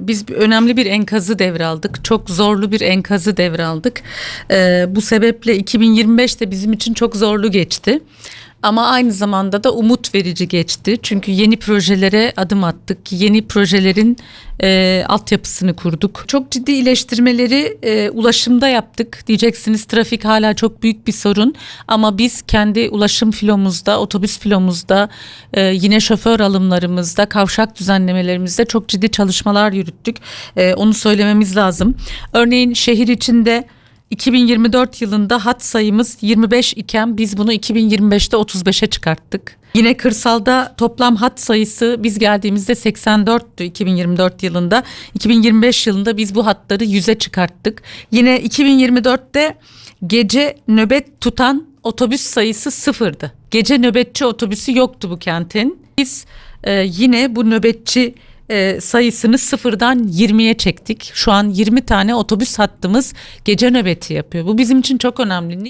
biz önemli bir enkazı devraldık. Çok zorlu bir enkazı devraldık. Bu sebeple 2025 de bizim için çok zorlu geçti. Ama aynı zamanda da umut verici geçti. Çünkü yeni projelere adım attık. Yeni projelerin altyapısını kurduk. Çok ciddi iyileştirmeleri ulaşımda yaptık. Diyeceksiniz trafik hala çok büyük bir sorun. Ama biz kendi ulaşım filomuzda, otobüs filomuzda, yine şoför alımlarımızda, kavşak düzenlemelerimizde çok ciddi çalışmalar yürüttük. Onu söylememiz lazım. Örneğin şehir içinde 2024 yılında hat sayımız 25 iken biz bunu 2025'te 35'e çıkarttık. Yine kırsalda toplam hat sayısı biz geldiğimizde 84'tü 2024 yılında. 2025 yılında biz bu hatları 100'e çıkarttık. Yine 2024'te gece nöbet tutan otobüs sayısı sıfırdı. Gece nöbetçi otobüsü yoktu bu kentin. Biz yine bu nöbetçi sayısını sıfırdan 20'ye çektik. Şu an 20 tane otobüs hattımız gece nöbeti yapıyor. Bu bizim için çok önemli.